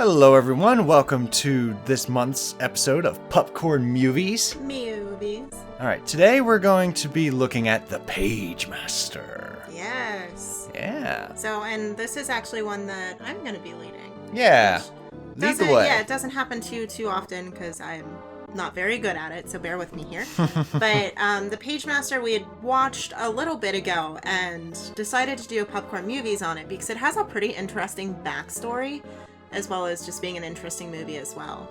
Hello everyone, welcome to this month's episode of Pupcorn Movies. Alright, today we're going to be looking at the Pagemaster. Yes. Yeah. So, and this is actually one that I'm going to be leading. Yeah. Lead the way. Yeah, it doesn't happen too often because I'm not very good at it, so bear with me here. But the Pagemaster we had watched a little bit ago and decided to do Pupcorn Movies on it because it has a pretty interesting backstory, as well as just being an interesting movie as well.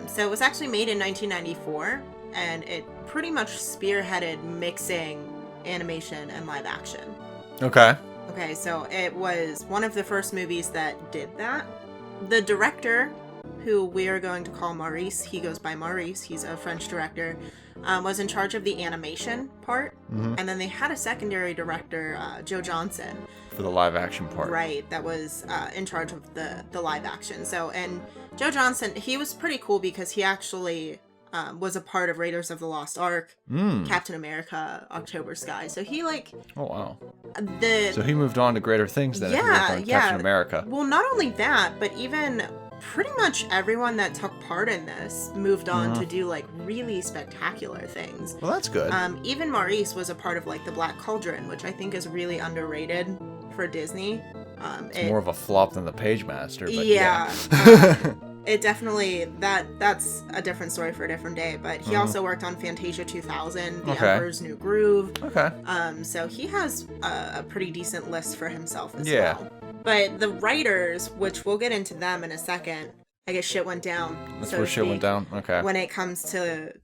So it was actually made in 1994, and it pretty much spearheaded mixing animation and live action. Okay. Okay, so it was one of the first movies that did that. The director, who we are going to call Maurice, he goes by Maurice, he's a French director, was in charge of the animation part. Mm-hmm. And then they had a secondary director, Joe Johnson. For the live action part. Right, that was in charge of the live action. So, and Joe Johnson, he was pretty cool because he actually was a part of Raiders of the Lost Ark, Captain America, October Sky. So he Oh wow. So he moved on to greater things than Captain America. Well, not only that, but even pretty much everyone that took part in this moved on to do really spectacular things. Well, that's good. Even Maurice was a part of the Black Cauldron, which I think is really underrated for Disney. It's more of a flop than the Pagemaster, but yeah. It definitely, that's a different story for a different day, but he also worked on Fantasia 2000, The Emperor's New Groove. Okay. So he has a pretty decent list for himself as well. But the writers, which we'll get into them in a second, I guess shit went down. That's where shit went down? Okay. When it comes to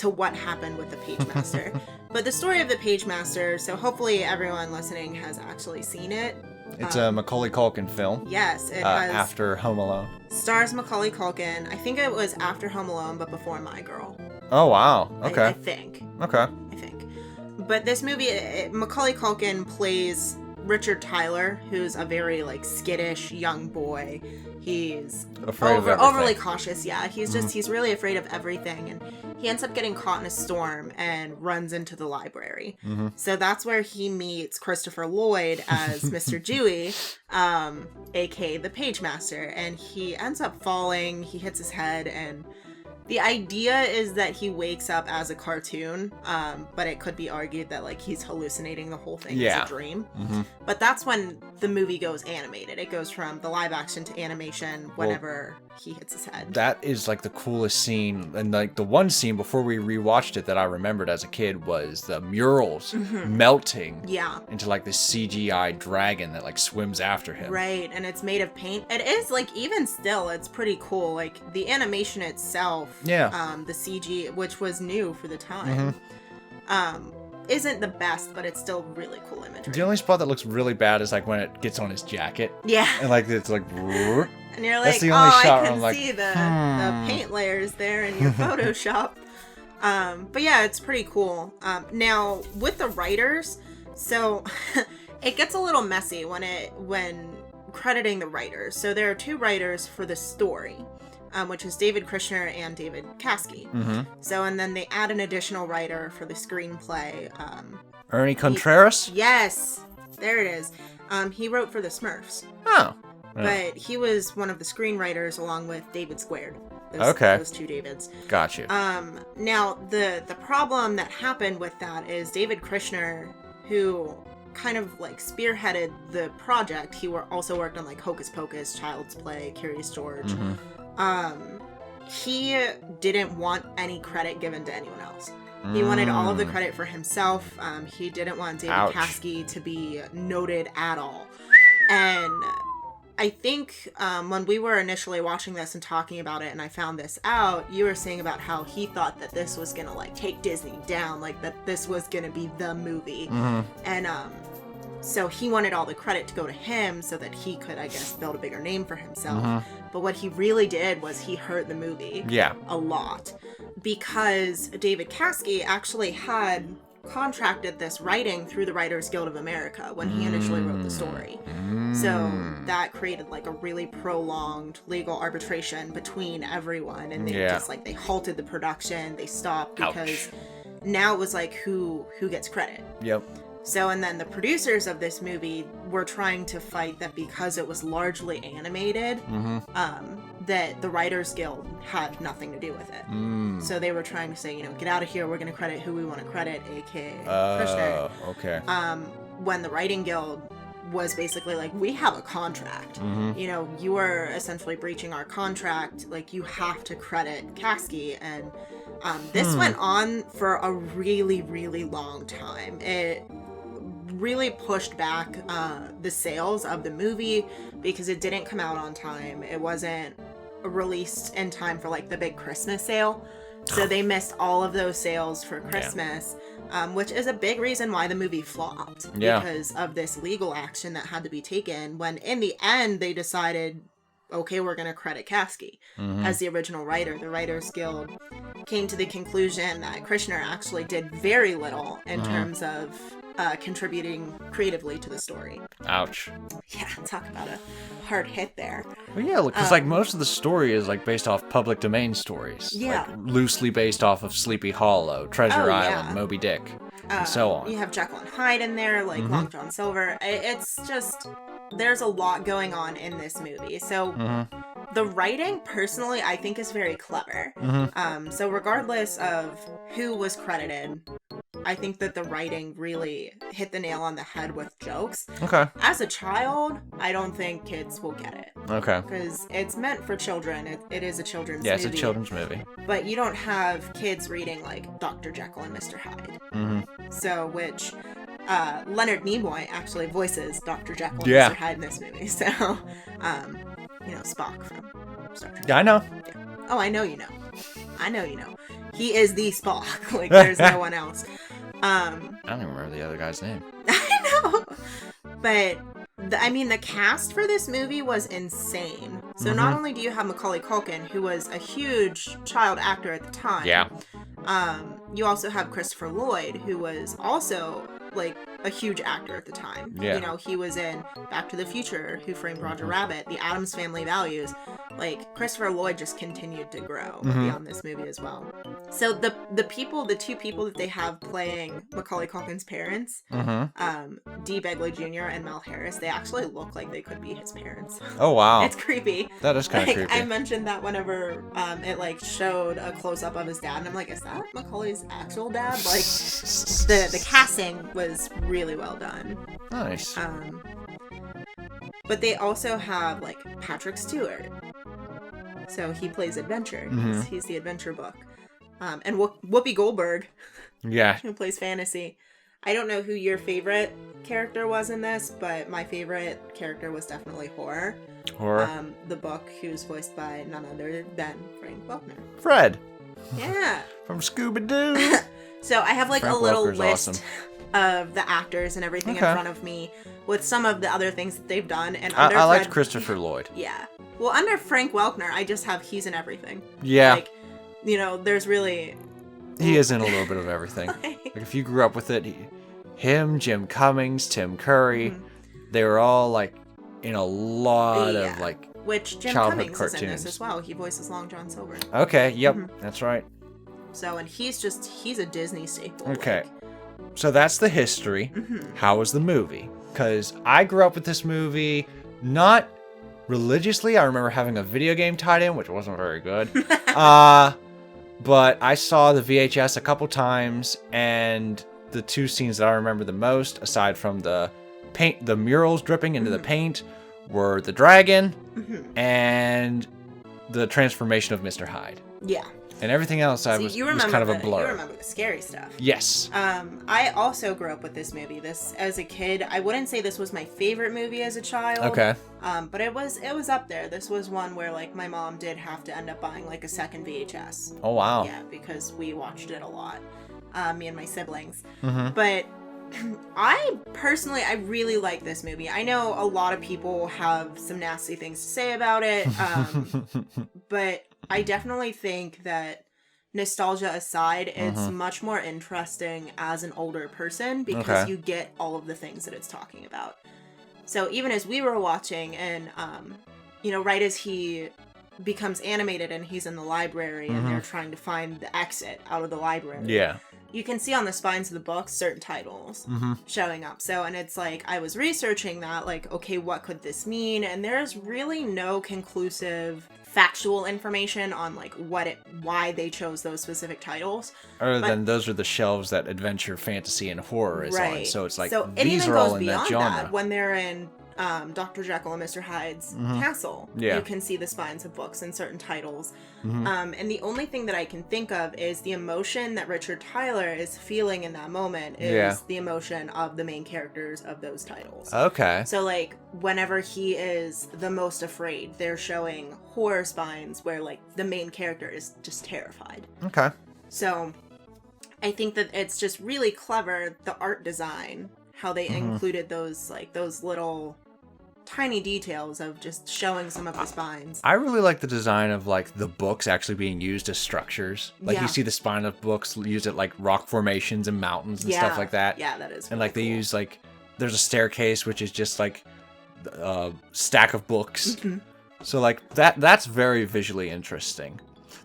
what happened with the Pagemaster. But the story of the Pagemaster, so hopefully everyone listening has actually seen it. It's a Macaulay Culkin film. Yes, it has. After Home Alone. Stars Macaulay Culkin. I think it was after Home Alone, but before My Girl. Oh, wow. Okay. I think. Okay. I think. But this movie, Macaulay Culkin plays Richard Tyler, who's a very skittish young boy. He's overly cautious. Yeah, he's just he's really afraid of everything, and he ends up getting caught in a storm and runs into the library. Mm-hmm. So that's where he meets Christopher Lloyd as Mr. Dewey, aka the Pagemaster, and he ends up falling. He hits his head, and the idea is that he wakes up as a cartoon, but it could be argued that he's hallucinating the whole thing as a dream. Mm-hmm. But that's when the movie goes animated. It goes from the live action to animation whenever he hits his head. That is the coolest scene. And the one scene before we rewatched it that I remembered as a kid was the murals melting into this CGI dragon that swims after him. Right, and it's made of paint. It is even still, it's pretty cool. The animation itself, the CG, which was new for the time, isn't the best, but it's still really cool imagery. The only spot that looks really bad is when it gets on his jacket. Yeah. And it's and you're that's the only shot I can see the paint layers there in your Photoshop. But yeah, it's pretty cool. Now with the writers, so it gets a little messy when crediting the writers. So there are two writers for the story. Which is David Krishner and David Kasky. Mm-hmm. So, and then they add an additional writer for the screenplay. Ernie Contreras? Yes, there it is. He wrote for the Smurfs. Oh. But he was one of the screenwriters along with David Squared. Those two Davids. Got you. Now, the problem that happened with that is David Krishner, who kind of spearheaded the project. He also worked on Hocus Pocus, Child's Play, Curious George. Mm-hmm. He didn't want any credit given to anyone else. He wanted all of the credit for himself. He didn't want David Kasky to be noted at all. And I think when we were initially watching this and talking about it and I found this out, you were saying about how he thought that this was going to take Disney down, that this was going to be the movie. Mm-hmm. And so he wanted all the credit to go to him so that he could, I guess, build a bigger name for himself. Mm-hmm. But what he really did was he hurt the movie a lot. Because David Kasky actually had contracted this writing through the Writers Guild of America when he initially wrote the story. So that created a really prolonged legal arbitration between everyone. And they just they halted the production. They stopped because now it was who gets credit. Yep. So, and then the producers of this movie were trying to fight that because it was largely animated, that the Writers Guild had nothing to do with it. So they were trying to say, you know, get out of here. We're going to credit who we want to credit, aka Kushner. Okay. When the Writing Guild was basically like, we have a contract. You know, you are essentially breaching our contract. Like, you have to credit Kasky. And this went on for a really, really long time. It really pushed back the sales of the movie because it didn't come out on time. It wasn't released in time for like the big Christmas sale. So they missed all of those sales for Christmas, which is a big reason why the movie flopped because of this legal action that had to be taken, when in the end they decided, okay, we're going to credit Kasky as the original writer. The Writers Guild came to the conclusion that Kushner actually did very little in terms of contributing creatively to the story. Ouch. Yeah, talk about a hard hit there. Well, yeah, because like most of the story is like based off public domain stories. Yeah. Like, loosely based off of Sleepy Hollow, Treasure Island, Moby Dick, and so on. You have Jekyll and Hyde in there, like Long John Silver. It's just, there's a lot going on in this movie. So the writing, personally, I think is very clever. So regardless of who was credited, I think that the writing really hit the nail on the head with jokes. Okay. As a child, I don't think kids will get it. Okay. Because it's meant for children. It is a children's movie. Yeah, it's a children's movie. But you don't have kids reading, like, Dr. Jekyll and Mr. Hyde. So, which Leonard Nimoy actually voices Dr. Jekyll and Mr. Hyde in this movie. So, you know, Spock from Star Trek. Yeah, I know. Yeah. Oh, I know you know. I know you know. He is the Spock. Like, there's no one else. I don't even remember the other guy's name. I know. But, I mean, the cast for this movie was insane. So not only do you have Macaulay Culkin, who was a huge child actor at the time. Yeah. You also have Christopher Lloyd, who was also, like, a huge actor at the time. Yeah. You know, he was in Back to the Future, Who Framed Roger Rabbit, The Addams Family Values. Like, Christopher Lloyd just continued to grow beyond this movie as well. So the two people that they have playing Macaulay Culkin's parents, Dee Begley Jr. and Mel Harris, they actually look like they could be his parents. Oh, wow. It's creepy. That is kind of like, creepy. I mentioned that whenever it, like, showed a close-up of his dad, and I'm like, is that Macaulay's actual dad? Like, the casting was really well done. Nice. But they also have, like, Patrick Stewart. So he plays Adventure. He's the Adventure book. And Whoopi Goldberg. Yeah. Who plays Fantasy. I don't know who your favorite character was in this, but my favorite character was definitely Horror. The book, who's voiced by none other than Frank Welker. Fred. Yeah. From Scooby-Doo. So I have, like, Frank a little Welker's list awesome. of the actors and everything in front of me with some of the other things that they've done. And I liked Christopher Lloyd. Yeah. Well, under Frank Welker, I just have he's in everything. Yeah. Like, you know, there's really... He is in a little bit of everything. Like, if you grew up with it, him, Jim Cummings, Tim Curry, they were all, like, in a lot of, like, which Jim childhood Cummings cartoons. is in this as well. He voices Long John Silver. Okay, yep, that's right. So, and he's a Disney staple. Okay. Like, so that's the history. How was the movie? Because I grew up with this movie, not religiously. I remember having a video game tied in, which wasn't very good. But I saw the VHS a couple times, and the two scenes that I remember the most, aside from the paint, the murals dripping into the paint, were the dragon and the transformation of Mr. Hyde. Yeah. And everything else was kind of a blur. You remember the scary stuff. Yes. I also grew up with this movie. This, as a kid, I wouldn't say this was my favorite movie as a child. Okay. But it was up there. This was one where, like, my mom did have to end up buying, like, a second VHS. Oh, wow. Yeah, because we watched it a lot. Me and my siblings. But I really like this movie. I know a lot of people have some nasty things to say about it. But I definitely think that, nostalgia aside, it's much more interesting as an older person because you get all of the things that it's talking about. So even as we were watching, and you know, right as he becomes animated and he's in the library and they're trying to find the exit out of the library. Yeah. You can see on the spines of the books certain titles showing up. So, and it's like, I was researching that, like, okay, what could this mean? And there's really no conclusive factual information on like why they chose those specific titles. Other than those are the shelves that adventure, fantasy, and horror is on. So it's like, these are all in that genre. That, when they're in Dr. Jekyll and Mr. Hyde's castle, you can see the spines of books and certain titles. And the only thing that I can think of is the emotion that Richard Tyler is feeling in that moment is the emotion of the main characters of those titles. Okay. So like whenever he is the most afraid, they're showing horror spines where like the main character is just terrified. Okay. So I think that it's just really clever, the art design, how they included those little tiny details of just showing some of the spines. I really like the design of like the books actually being used as structures. Like you see the spine of books used at like rock formations and mountains and stuff like that. Yeah, that is really And like cool. they use like, there's a staircase which is just like a stack of books. So like that's very visually interesting.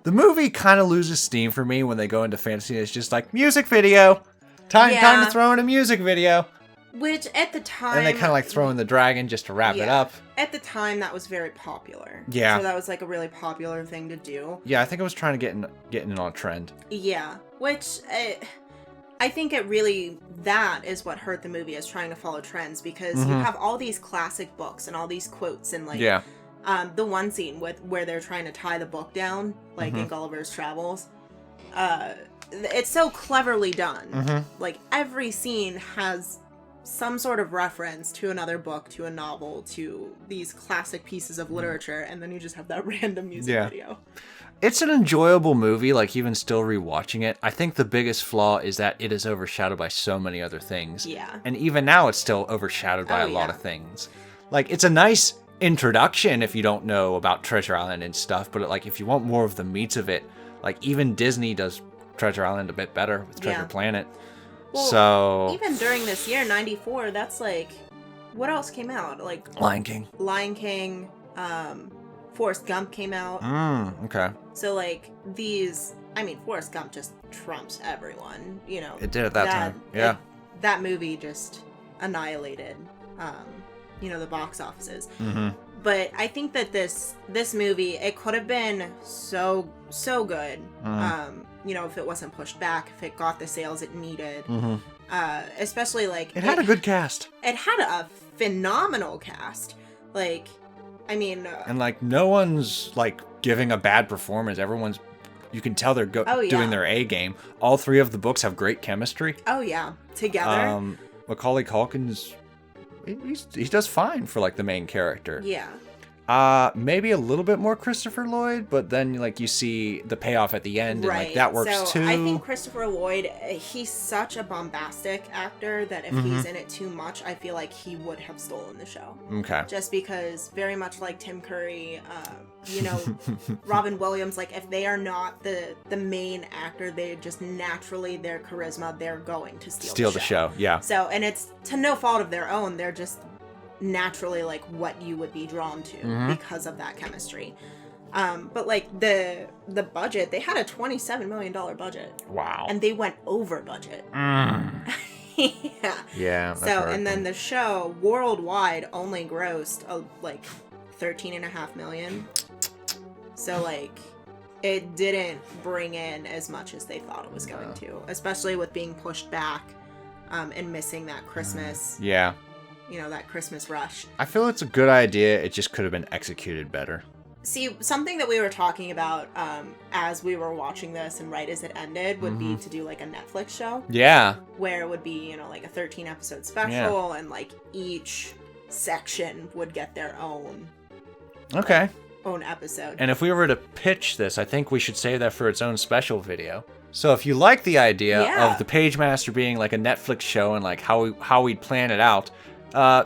The movie kind of loses steam for me when they go into fantasy. It's just like music video. Time to throw in a music video. Which at the time... And they kind of like throw in the dragon just to wrap it up. At the time, that was very popular. Yeah. So that was like a really popular thing to do. Yeah, I think I was trying to get in on a trend. Yeah. Which, I think it really... That is what hurt the movie, is trying to follow trends. Because you have all these classic books and all these quotes and like... Yeah. The one scene where they're trying to tie the book down, like in Gulliver's Travels. It's so cleverly done. Like, every scene has some sort of reference to another book, to a novel, to these classic pieces of literature, and then you just have that random music video. It's an enjoyable movie, like even still rewatching it. I think the biggest flaw is that it is overshadowed by so many other things. Yeah. And even now it's still overshadowed by a lot of things. Like, it's a nice introduction if you don't know about Treasure Island and stuff, but like if you want more of the meats of it, like even Disney does Treasure Island a bit better with Treasure Planet. Well, so even during this year, 94, that's like, what else came out? Like Lion King, Forrest Gump came out. Okay. So like these, I mean, Forrest Gump just trumps everyone, you know. It did at that time. Yeah. That movie just annihilated, you know, the box offices. But I think that this movie, it could have been so good. You know, if it wasn't pushed back, if it got the sales it needed. Especially like it had a good cast. It had a phenomenal cast. Like, I mean, and like no one's like giving a bad performance. Everyone's, you can tell they're doing their A game. All three of the books have great chemistry. Oh yeah, together. Macaulay Culkin's, he does fine for like the main character. Yeah. Maybe a little bit more Christopher Lloyd, but then like you see the payoff at the end, and like that works too. I think Christopher Lloyd, he's such a bombastic actor that if he's in it too much, I feel like he would have stolen the show. Okay. Just because, very much like Tim Curry, you know, Robin Williams, like if they are not the main actor, they just naturally, their charisma, they're going to steal the show. Yeah. So, and it's to no fault of their own. They're just naturally like what you would be drawn to because of that chemistry. But like the budget, they had a $27 million budget. Wow. And they went over budget. Yeah. So, and then the show worldwide only grossed like $13.5 million. So like it didn't bring in as much as they thought it was going to, especially with being pushed back and missing that Christmas. Yeah. You know, that Christmas rush. I feel it's a good idea. It just could have been executed better. See, something that we were talking about as we were watching this and right as it ended would be to do like a Netflix show. Yeah. Where it would be, you know, like a 13 episode special and like each section would get their own. Okay. Own episode. And if we were to pitch this, I think we should save that for its own special video. So if you like the idea of the Pagemaster being like a Netflix show and like how we'd plan it out,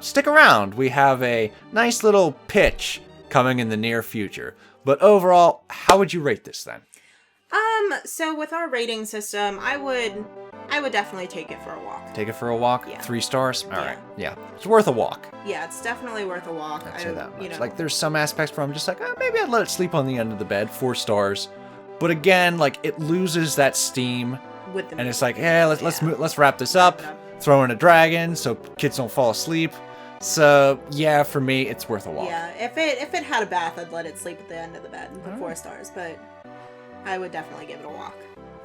stick around. We have a nice little pitch coming in the near future. But overall, how would you rate this then? So with our rating system, I would I would definitely take it for a walk. Take it for a walk? Yeah. 3 stars? All right. Yeah. It's worth a walk. Yeah, it's definitely worth a walk. I'd say that much. You know. Like, there's some aspects where I'm just like, maybe I'd let it sleep on the end of the bed. 4 stars. But again, like, it loses that steam. With the and it's like, let's wrap this up. Throw in a dragon so kids don't fall asleep. So, yeah, for me, it's worth a walk. Yeah, if it had a bath, I'd let it sleep at the end of the bed and put 4 stars. But I would definitely give it a walk.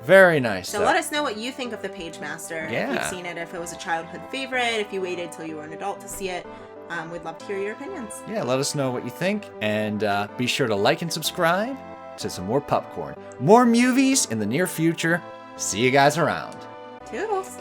Very nice. So let us know what you think of the Pagemaster. Yeah. If you've seen it, if it was a childhood favorite, if you waited till you were an adult to see it. We'd love to hear your opinions. Yeah, let us know what you think. And be sure to like and subscribe to some more Pupcorn. More movies in the near future. See you guys around. Toodles.